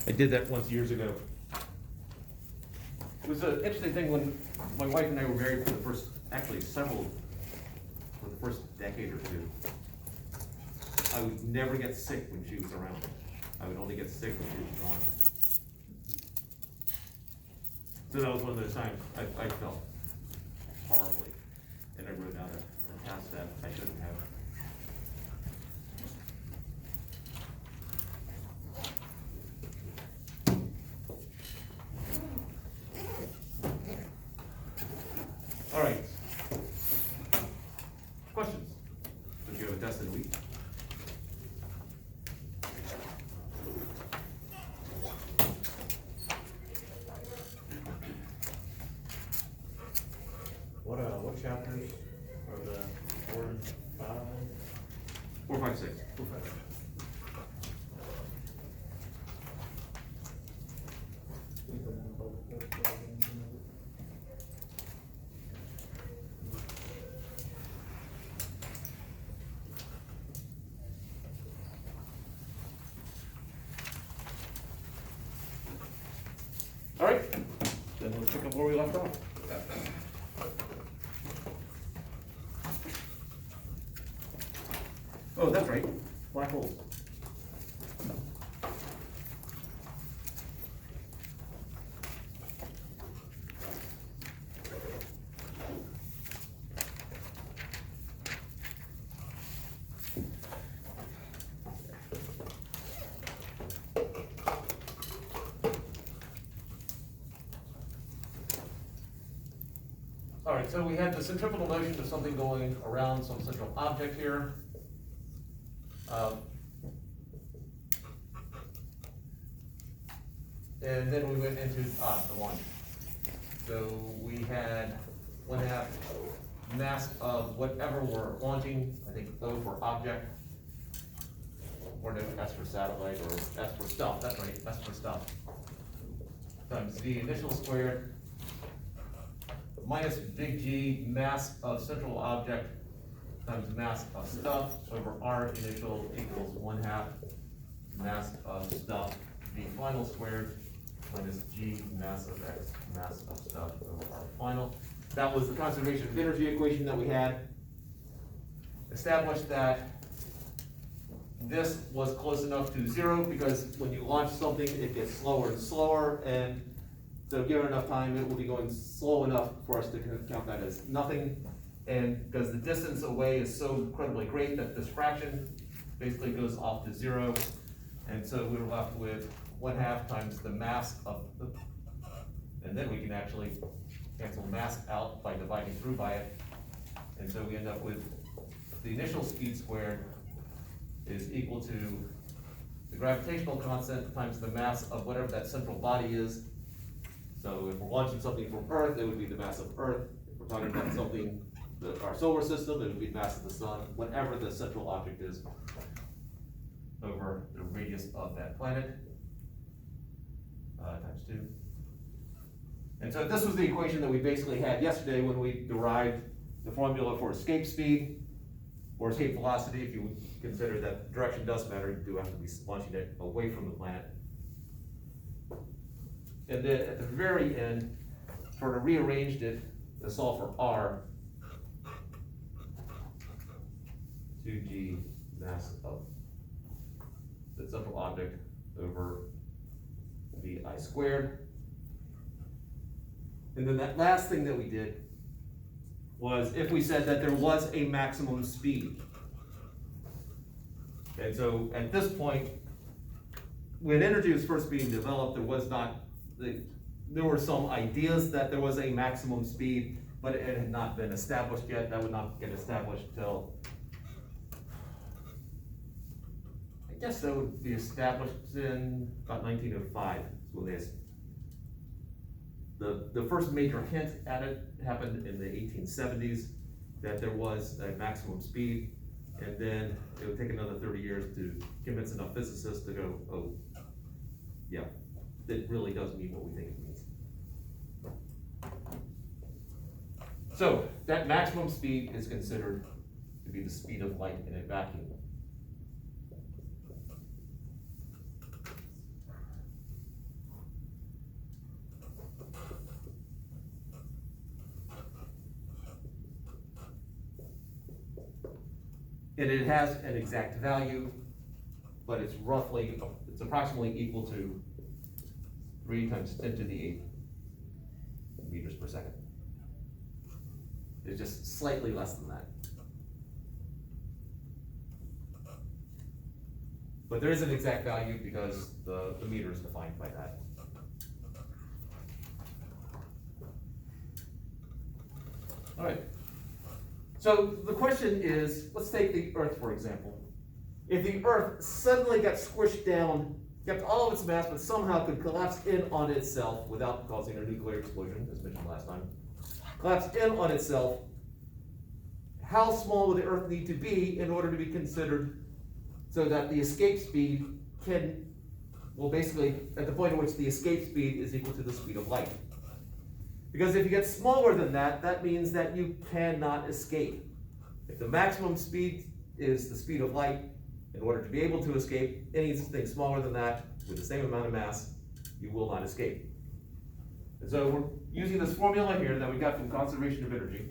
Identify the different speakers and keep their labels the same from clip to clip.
Speaker 1: I did that once years ago. It was an interesting thing when my wife and I were married for the first, actually for the first decade or two. I would never get sick when she was around. I would only get sick when she was gone. So that was one of those times I felt horribly, and I wrote down a task that I shouldn't have. All right. Questions? Did you have a test in a week?
Speaker 2: What chapters are the 4 and 5?
Speaker 1: 4, 5, 6.
Speaker 2: 4, 5, 6.
Speaker 1: All right, then let's pick up where we left off. Oh, that's right, black holes. All right, so we had the centripetal motion of something going around some central object here. And then we went into the launch. So we had 1/2 mass of whatever we're launching. I think O for object, or no, S for satellite, or S for stuff. That's right, S for stuff. Times V initial squared minus big G mass of central object times mass of stuff over R initial equals 1/2 mass of stuff V final squared minus G mass of X mass of stuff over R final. That was the conservation of energy equation that we had. Established that this was close enough to 0 because when you launch something, it gets slower and slower, and so given enough time, it will be going slow enough for us to count that as nothing. And because the distance away is so incredibly great that this fraction basically goes off to 0. And so we were left with 1/2 times the mass of the, and then we can actually cancel mass out by dividing through by it. And so we end up with the initial speed squared is equal to the gravitational constant times the mass of whatever that central body is. So if we're launching something from Earth, it would be the mass of Earth. If we're talking about something, our solar system, it would be the mass of the sun, whatever the central object is over the radius of that planet, times 2. And so this was the equation that we basically had yesterday when we derived the formula for escape speed, or escape velocity, if you would consider that direction does matter. You do have to be launching it away from the planet. And then at the very end, sort of rearranged it to solve for R, 2G mass of the central object over VI squared. And then that last thing that we did was if we said that there was a maximum speed. And so at this point, when energy was first being developed, there were some ideas that there was a maximum speed, but it had not been established yet. That would not get established till, I guess that would be established in about 1905. So the first major hint at it happened in the 1870s, that there was a maximum speed, and then it would take another 30 years to convince enough physicists to go, oh, yeah, it really does mean what we think it means. So that maximum speed is considered to be the speed of light in a vacuum. And it has an exact value, but it's approximately equal to 3 times 10 to the 8th meters per second. It's just slightly less than that. But there is an exact value because the meter is defined by that. All right. So the question is, let's take the Earth, for example. If the Earth suddenly got squished down, kept all of its mass, but somehow could collapse in on itself without causing a nuclear explosion, as mentioned last time, collapse in on itself, how small would the Earth need to be in order to be considered so that the escape speed basically, at the point at which the escape speed is equal to the speed of light? Because if you get smaller than that, that means that you cannot escape. If the maximum speed is the speed of light, in order to be able to escape, anything smaller than that, with the same amount of mass, you will not escape. And so we're using this formula here that we got from conservation of energy.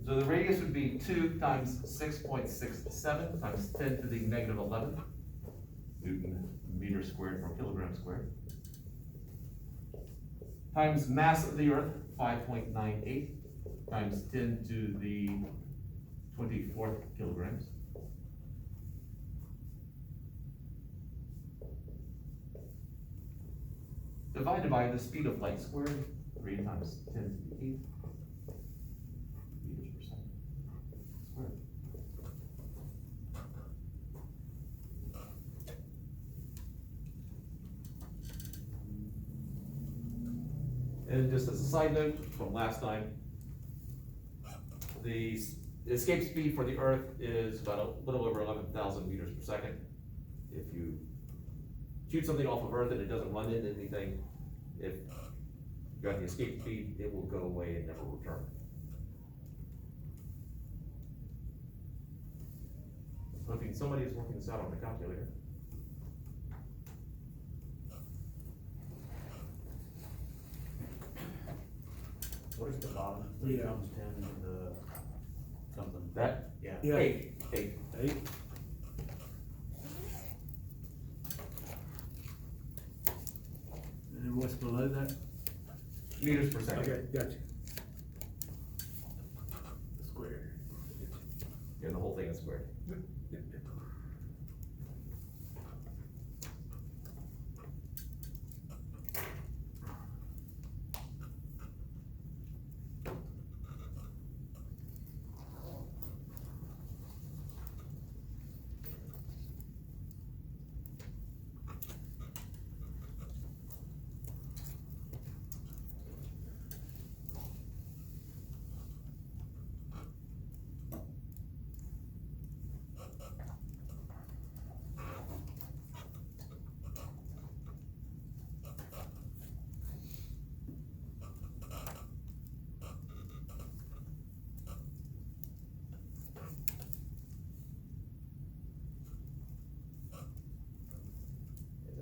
Speaker 1: So the radius would be 2 times 6.67 times 10 to the negative 11 Newton meters squared per kilogram squared, times mass of the Earth, 5.98, times 10 to the 24th kilograms. Divided by the speed of light squared, 3 times 10 to the 8th meters per second squared. And just as a side note from last time, the escape speed for the Earth is about a little over 11,000 meters per second. If you shoot something off of Earth and it doesn't run into anything, if you got the escape speed, it will go away and never return. Hoping somebody is working this out on the calculator.
Speaker 2: What is the bottom? 3 times 10 to the something?
Speaker 1: That?
Speaker 2: Yeah.
Speaker 3: Yeah.
Speaker 1: 8.
Speaker 3: 8. And then what's below that?
Speaker 1: Meters per second.
Speaker 3: Okay, gotcha. Square.
Speaker 1: Yeah, the whole thing is squared.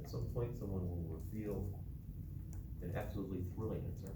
Speaker 1: At some point, someone will reveal an absolutely thrilling answer.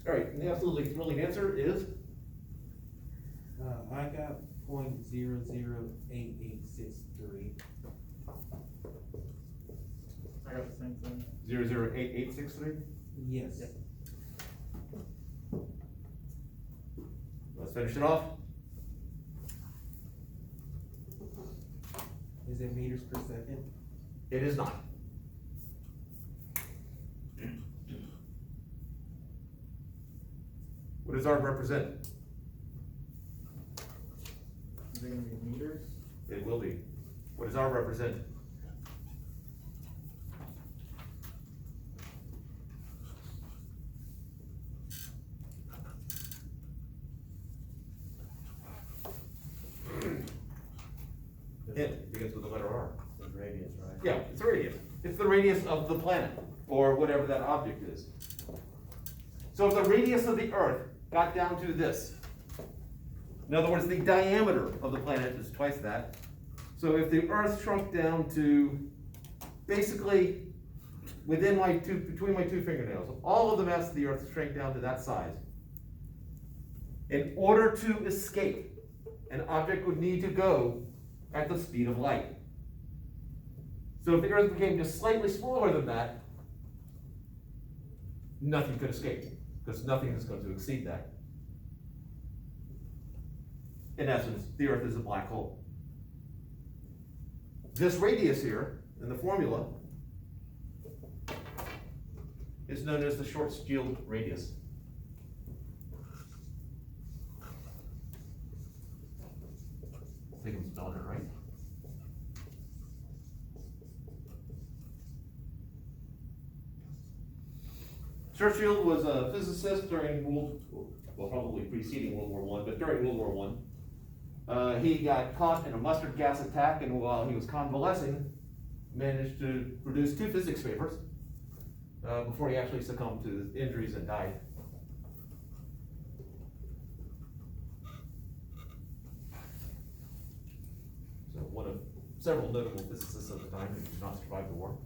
Speaker 1: All right, and the absolutely thrilling answer is,
Speaker 4: I got 0.008863.
Speaker 5: I got the same thing.
Speaker 1: 008863.
Speaker 4: Yes.
Speaker 5: Yep.
Speaker 1: Let's finish it off.
Speaker 4: Is it meters per second?
Speaker 1: It is not. What does R represent?
Speaker 5: Is it gonna be meters?
Speaker 1: It will be. What does R represent? It begins with the letter R.
Speaker 2: The radius, right?
Speaker 1: Yeah, it's a radius. It's the radius of the planet, or whatever that object is. So if the radius of the Earth got down to this, in other words, the diameter of the planet is twice that. So if the Earth shrunk down to basically within between my two fingernails, all of the mass of the Earth shrank down to that size. In order to escape, an object would need to go at the speed of light. So if the Earth became just slightly smaller than that, nothing could escape, because nothing is going to exceed that. In essence, the Earth is a black hole. This radius here, in the formula, is known as the Schwarzschild radius. I think I'm spelling it right. Schwarzschild was a physicist during probably preceding World War I, but during World War I. He got caught in a mustard gas attack, and while he was convalescing, managed to produce 2 physics papers before he actually succumbed to injuries and died. So one of several notable physicists of the time who did not survive the war.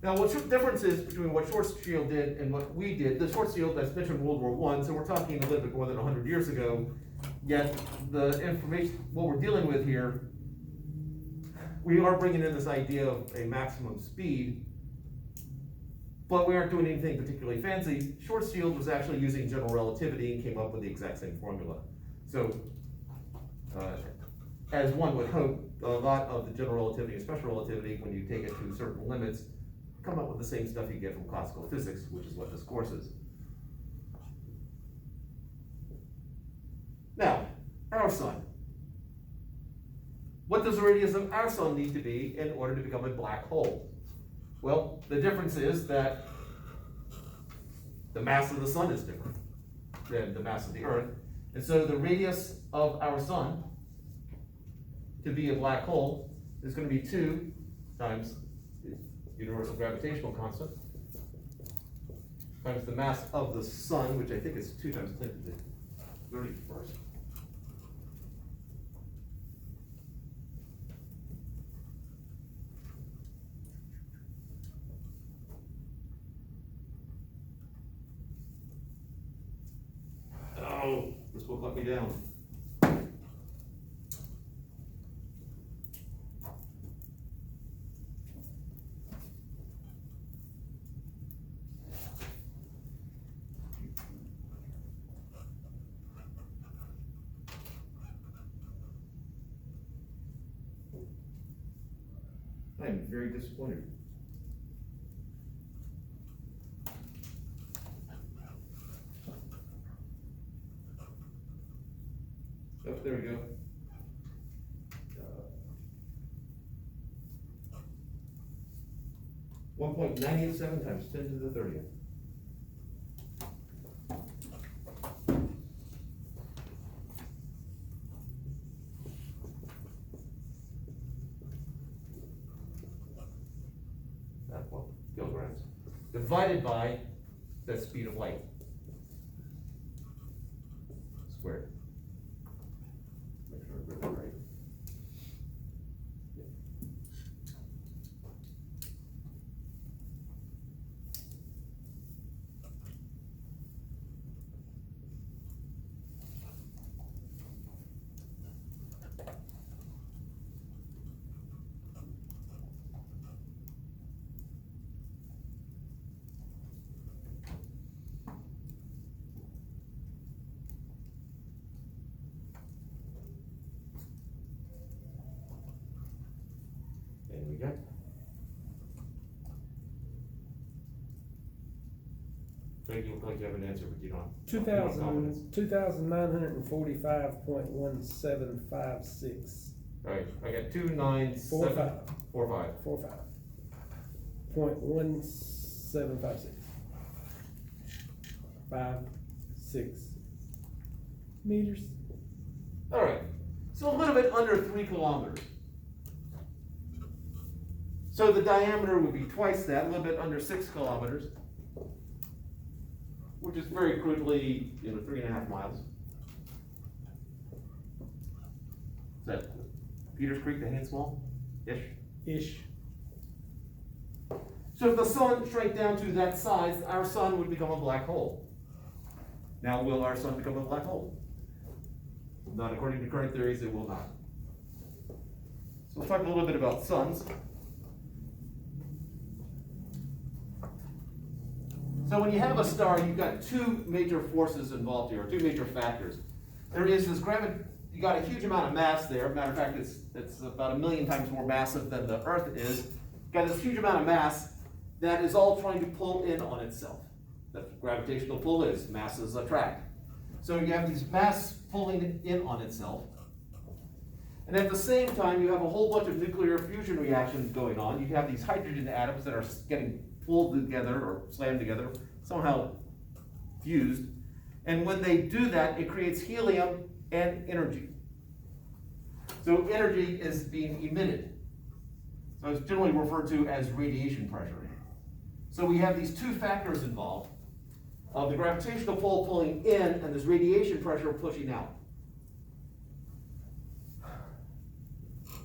Speaker 1: Now, what the difference is between what Schwarzschild did and what we did, the Schwarzschild, as mentioned, World War I, so we're talking a little bit more than 100 years ago, yet the information, what we're dealing with here, we are bringing in this idea of a maximum speed, but we aren't doing anything particularly fancy. Schwarzschild was actually using general relativity and came up with the exact same formula. So, as one would hope, a lot of the general relativity and special relativity, when you take it to certain limits, come up with the same stuff you get from classical physics, which is what this course is. Now, our sun. What does the radius of our sun need to be in order to become a black hole? Well, the difference is that the mass of the sun is different than the mass of the Earth. And so the radius of our sun to be a black hole is going to be 2 times the universal gravitational constant times the mass of the sun, which I think is 2 times 10 to the 31st. Oh, this book let me down. I am very disappointed. Oh, there we go. 1.987 times 10 to the 30th. Kilograms. Divided by the speed of light. Squared. Make sure I read that right. Greg, you look like you have an answer, but you don't. You don't have confidence.
Speaker 6: 2,945.1756.
Speaker 1: Alright, I got 297. 45.
Speaker 6: 45.1756. 5.6 meters.
Speaker 1: Alright, so a little bit under 3 kilometers. So the diameter would be twice that, a little bit under 6 kilometers, which is very crudely, 3.5 miles. Is that Peters Creek to Haines Small-ish?
Speaker 6: Ish.
Speaker 1: So if the sun shrank down to that size, our sun would become a black hole. Now, will our sun become a black hole? Not according to current theories, it will not. So we'll talk a little bit about suns. So when you have a star, you've got two major forces involved here, or two major factors. There is this you got a huge amount of mass there. Matter of fact, it's about 1 million times more massive than the Earth is. You've got this huge amount of mass that is all trying to pull in on itself. That's what gravitational pull is. Masses attract. So you have these mass pulling in on itself. And at the same time, you have a whole bunch of nuclear fusion reactions going on. You have these hydrogen atoms that are getting pulled together or slammed together, somehow fused. And when they do that, it creates helium and energy. So energy is being emitted. So it's generally referred to as radiation pressure. So we have these two factors involved, of the gravitational pull pulling in and this radiation pressure pushing out.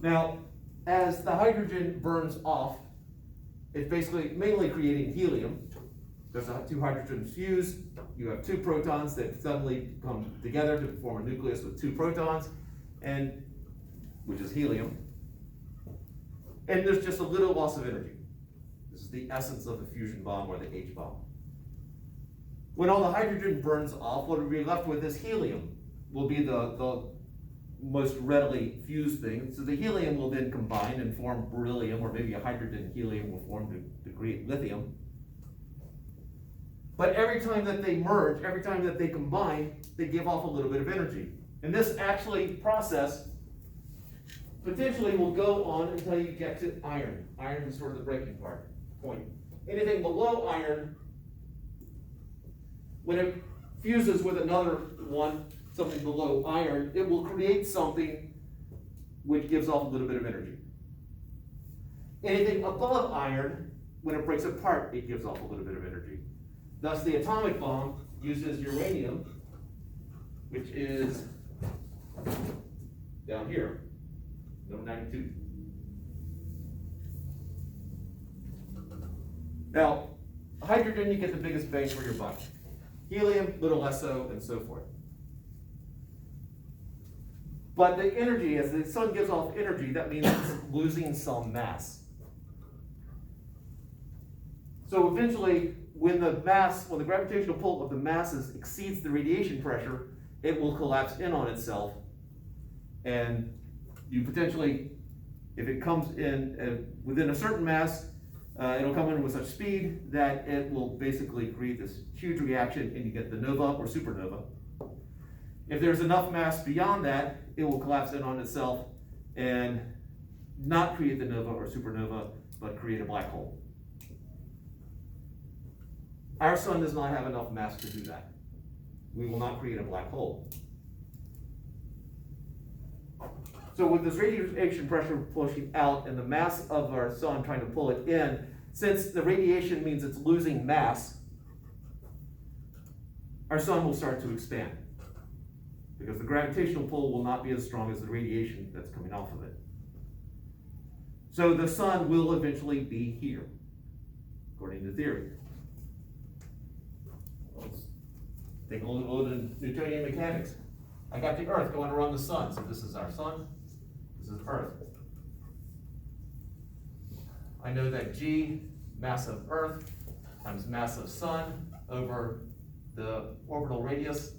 Speaker 1: Now, as the hydrogen burns off, it's basically mainly creating helium. Because the two hydrogens fuse, you have two protons that suddenly come together to form a nucleus with two protons, and which is helium. And there's just a little loss of energy. This is the essence of the fusion bomb or the H bomb. When all the hydrogen burns off, what will be left with is helium, will be the most readily fused thing. So the helium will then combine and form beryllium, or maybe a hydrogen helium will form to create lithium. But every time that they merge, every time that they combine, they give off a little bit of energy. And this process potentially will go on until you get to iron. Iron is sort of the breaking point. Anything below iron, when it fuses with another one, something below iron, it will create something which gives off a little bit of energy. Anything above iron, when it breaks apart, it gives off a little bit of energy. Thus, the atomic bomb uses uranium, which is down here, number 92. Now, hydrogen, you get the biggest bang for your buck. Helium, little less so, and so forth. But the energy, as the sun gives off energy, that means it's losing some mass. So eventually, when the gravitational pull of the masses exceeds the radiation pressure, it will collapse in on itself. And you potentially, if it comes in within a certain mass, it'll come in with such speed that it will basically create this huge reaction and you get the nova or supernova. If there's enough mass beyond that, it will collapse in on itself and not create the nova or supernova, but create a black hole. Our sun does not have enough mass to do that. We will not create a black hole. So with this radiation pressure pushing out and the mass of our sun trying to pull it in, since the radiation means it's losing mass, our sun will start to expand. Because the gravitational pull will not be as strong as the radiation that's coming off of it. So the sun will eventually be here, according to theory. Let's take a little bit of Newtonian mechanics. I got the Earth going around the sun. So this is our sun, this is Earth. I know that G, mass of Earth, times mass of sun over the orbital radius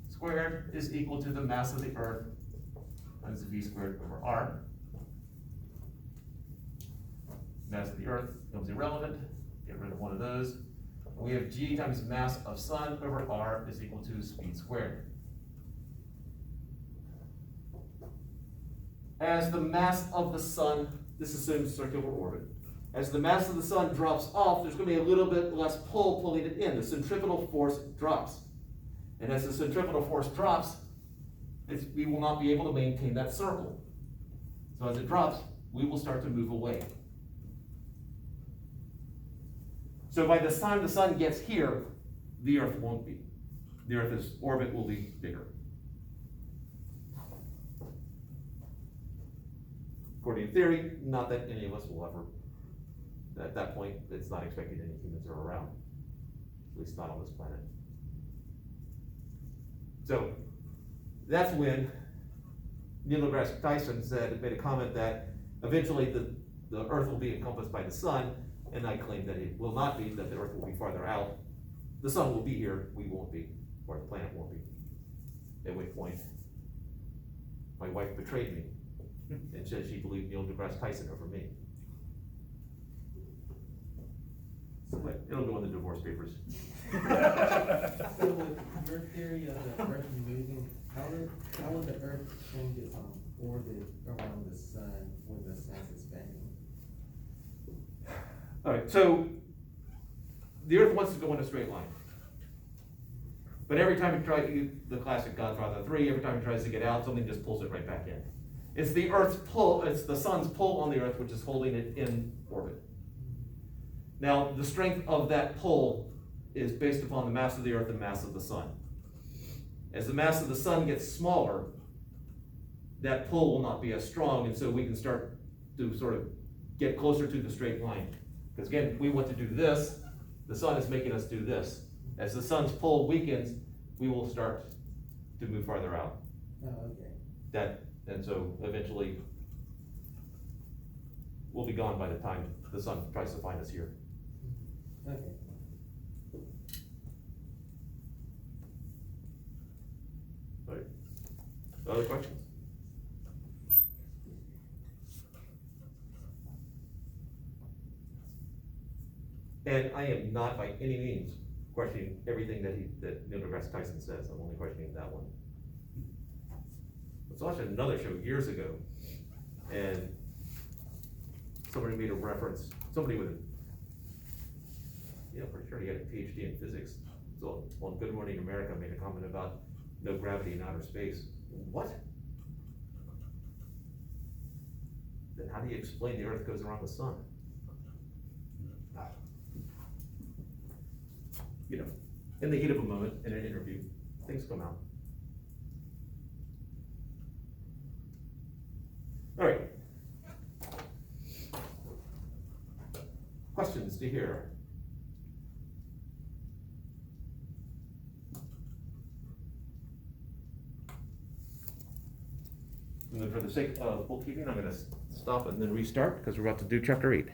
Speaker 1: squared is equal to the mass of the Earth times the V squared over R. Mass of the Earth becomes irrelevant. Get rid of one of those. We have g times mass of sun over r is equal to speed squared. As the mass of the sun, this assumes circular orbit. As the mass of the sun drops off, there's going to be a little bit less pull pulling it in. The centripetal force drops. And as the centripetal force drops, we will not be able to maintain that circle. So as it drops, we will start to move away. So by the time the sun gets here, the Earth won't be. The Earth's orbit will be bigger. According to theory, not that any of us will ever, at that point, it's not expected any humans are around. At least not on this planet. So, that's when Neil deGrasse Tyson made a comment that eventually the Earth will be encompassed by the sun, and I claim that it will not be, that the Earth will be farther out. The sun will be here, we won't be, or the planet won't be. At which point, my wife betrayed me and said she believed Neil deGrasse Tyson over me. But it'll go in the divorce papers.
Speaker 4: So with your theory of the Earth moving, how would the Earth change its orbit around the sun when the sun's expanding?
Speaker 1: All right, so the Earth wants to go in a straight line. But every time it tries, the classic Godfather 3, every time it tries to get out, something just pulls it right back in. It's the Earth's pull, it's the sun's pull on the Earth which is holding it in orbit. Now, the strength of that pull is based upon the mass of the Earth and mass of the sun. As the mass of the sun gets smaller, that pull will not be as strong, and so we can start to sort of get closer to the straight line. Because again, we want to do this, the sun is making us do this. As the sun's pull weakens, we will start to move farther out.
Speaker 4: Oh, okay.
Speaker 1: And so eventually, we'll be gone by the time the sun tries to find us here.
Speaker 4: Okay.
Speaker 1: All right. Other questions? And I am not by any means questioning everything that Neil deGrasse Tyson says. I'm only questioning that one. I was watching another show years ago, and somebody made a reference, somebody with pretty sure he had a PhD in physics. So on Good Morning America made a comment about no gravity in outer space. What? Then how do you explain the Earth goes around the sun? In the heat of a moment, in an interview, things come out. All right. Questions to hear? And then for the sake of bookkeeping, I'm going to stop and then restart because we're about to do chapter 8.